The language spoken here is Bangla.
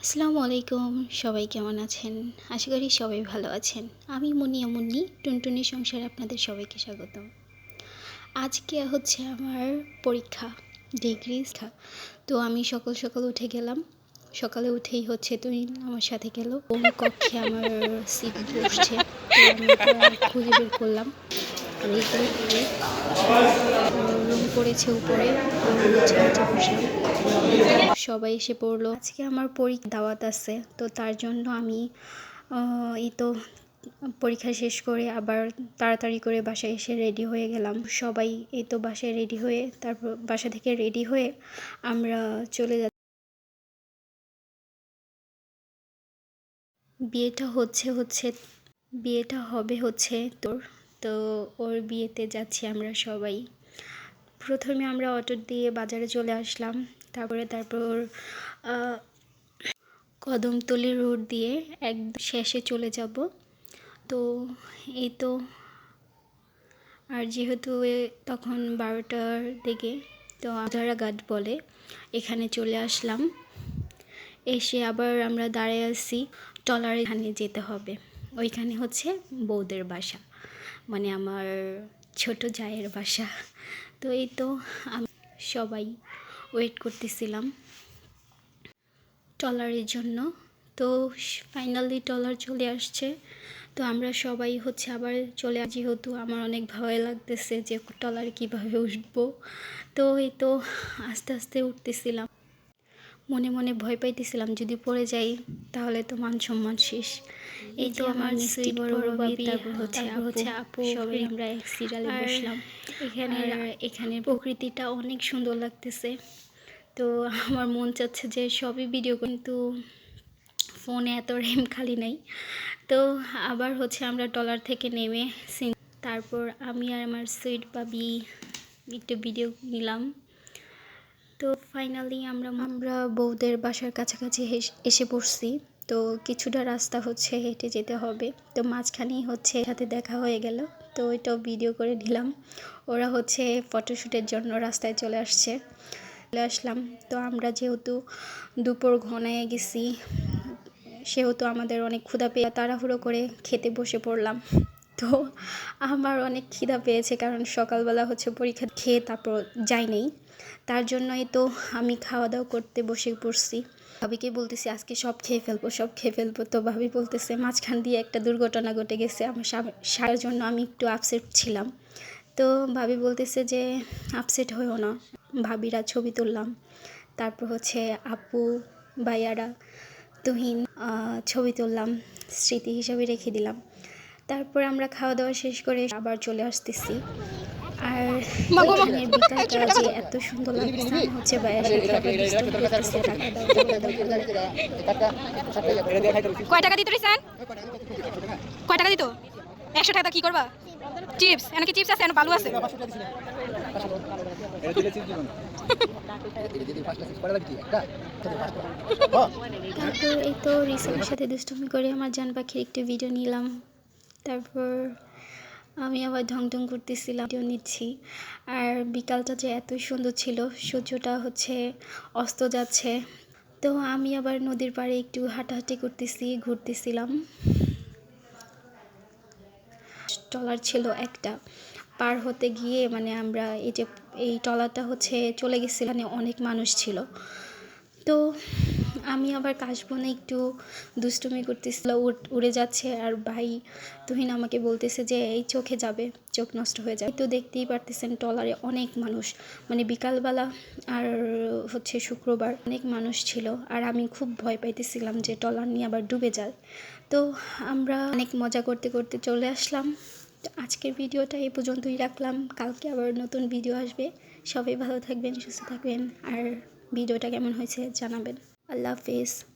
আসসালামু আলাইকুম। সবাই কেমন আছেন? আশা করি সবাই ভালো আছেন। আমি মুনিয়া মুন্নি, টুনটুনি সংসারে আপনাদের সবাইকে স্বাগতম। আজকে হচ্ছে আমার পরীক্ষা, ডিগ্রি। তো আমি সকাল সকাল উঠে গেলাম। সকালে উঠেই হচ্ছে তুহিন আমার সাথে গেল। কোন কক্ষে আমার সিট বসছে, তো আমি এটা খুঁজে বের করলাম। আমি তো রুম পড়েছে উপরে, আমি হচ্ছে নিচে বসলাম। সবাই এসে পড়লো। আজকে আমার পরীক্ষা দাওয়াত আছে, তো তার জন্য আমি এই তো পরীক্ষা শেষ করে আবার তাড়াতাড়ি করে বাসায় এসে রেডি হয়ে গেলাম। সবাই এই তো বাসায় রেডি হয়ে, তারপর বাসা থেকে রেডি হয়ে আমরা চলে যাচ্ছি। বিয়েটা হবে হচ্ছে তোর, তো ওর বিয়েতে যাচ্ছি আমরা সবাই। প্রথমে আমরা অটো দিয়ে বাজারে চলে আসলাম, তারপর কদমতলী রোড দিয়ে একদম শেষে চলে যাব। তো এই তো, আর যেহেতু তখন 12টার দিকে, তো আধারাঘাট বলে, এখানে চলে আসলাম। এসে আবার আমরা দাঁড়ায় আছি ট্রলারে, এখানে যেতে হবে। ওইখানে হচ্ছে বউদের বাসা, মানে আমার ছোট জায়ের বাসা। তো এই তো আমি সবাই ওয়েট করতেছিলাম ট্রলারের জন্য। তো ফাইনালি ট্রলার চলে আসছে। তো আমরা সবাই হচ্ছে আবার চলে আসি, যেহেতু আমার অনেক ভয় লাগতেছে যে ট্রলারে কীভাবে উঠবো। তো এই তো আস্তে আস্তে উঠতেছিলাম, মনে মনে ভয় পাইতেছিলাম যদি পড়ে যাই তাহলে তো মান সম্মান শেষ। এই তো আমার মিষ্টি বড় ভাবি, তারপর হচ্ছে আপু, সবাই আমরা এক সিরিয়ালে বসলাম। এখানে প্রকৃতিটা অনেক সুন্দর লাগতেছে। তো আমার মন চাচ্ছে যে সবই ভিডিও, কিন্তু ফোনে এত র্যাম খালি নাই। তো আবার হচ্ছে আমরা ট্রলার থেকে নেমে তারপর আমি আর আমার সুইট ভাবি একটু ভিডিও নিলাম। তো ফাইনালি আমরা বউদের বাসার কাছাকাছি এসে পড়ছি। তো কিছুটা রাস্তা হচ্ছে হেঁটে যেতে হবে, তো মাঝখানেই হচ্ছে সাথে দেখা হয়ে গেল। তো ওইটাও ভিডিও করে নিলাম। ওরা হচ্ছে ফটোশ্যুটের জন্য রাস্তায় চলে আসলাম। তো আমরা যেহেতু দুপুর ঘনায় গেছি, সেহেতু আমাদের অনেক ক্ষুধা পেয়ে তাড়াহুড়ো করে খেতে বসে পড়লাম। তো আমার অনেক খিদা পেয়েছে, কারণ সকালবেলা হচ্ছে পরীক্ষা খেয়ে তারপর যাই নেই, তার জন্যই তো আমি খাওয়া দাওয়া করতে বসে পড়ছি। ভাবিকে বলতেছি আজকে সব খেয়ে ফেলবো। তো ভাবি বলতেছে মাঝখান দিয়ে একটা দুর্ঘটনা ঘটে গেছে, আমার সারার জন্য আমি একটু আপসেট ছিলাম। তো ভাবি বলতেছে যে আপসেট হয়েও না। ভাবিরা ছবি তুললাম, তারপর হচ্ছে আপু ভাইয়ারা তুহিন ছবি তুললাম, স্মৃতি হিসাবে রেখে দিলাম। তারপর আমরা খাওয়া দাওয়া শেষ করে আবার চলে আসতেছি। আর এখানের বিকালটা যে এত সুন্দর লাগছে, আমি হচ্ছে ভাইয়ের সাথে আবার ডিস্টার্ব করতেছি, টাকা দাও কয় টাকা দিত রিসান? কয় টাকা দিত? 100 টাকা কি করবা? চিপস এনাকে চিপস আছে, এনে বালু আছে। তারপর এই তো রিসানের সাথে দুষ্টুমি করে আমার জান পাখির একটু ভিডিও নিলাম। তারপর আমি আবার ঢং করতেছিলাম, ভিডিও নিচ্ছি। আর বিকালটা যে এত সুন্দর ছিল, সূর্যটা হচ্ছে অস্ত যাচ্ছে। তো আমি আবার নদীর পাড়ে একটু হাঁটাহাঁটি করতেছি, ঘুরতেছিলাম। ট্রলার ছিল একটা, পার হতে গিয়ে মানে আমরা এই ট্রলারটা হচ্ছে চলে গেছিল, মানে অনেক মানুষ ছিল। তো আমি আবার কাশবনে একটু দুষ্টুমি করতেছিল, উড়ে যাচ্ছে। আর ভাই তুহিন আমাকে বলতেছে যে এই চোখে যাবে, চোখ নষ্ট হয়ে যাবে। তো দেখতেই পারতেছেন ট্রলারে অনেক মানুষ, মানে বিকালবেলা আর হচ্ছে শুক্রবার, অনেক মানুষ ছিল। আর আমি খুব ভয় পাইতেছিলাম যে ট্রলার নিয়ে আবার ডুবে যায়। তো আমরা অনেক মজা করতে করতে চলে আসলাম। তো আজকের ভিডিওটা এই পর্যন্তই রাখলাম, কালকে আবার নতুন ভিডিও আসবে। সবাই ভালো থাকবেন, সুস্থ থাকবেন, আর ভিডিওটা কেমন হয়েছে জানাবেন। আল্লাহ হাফেজ।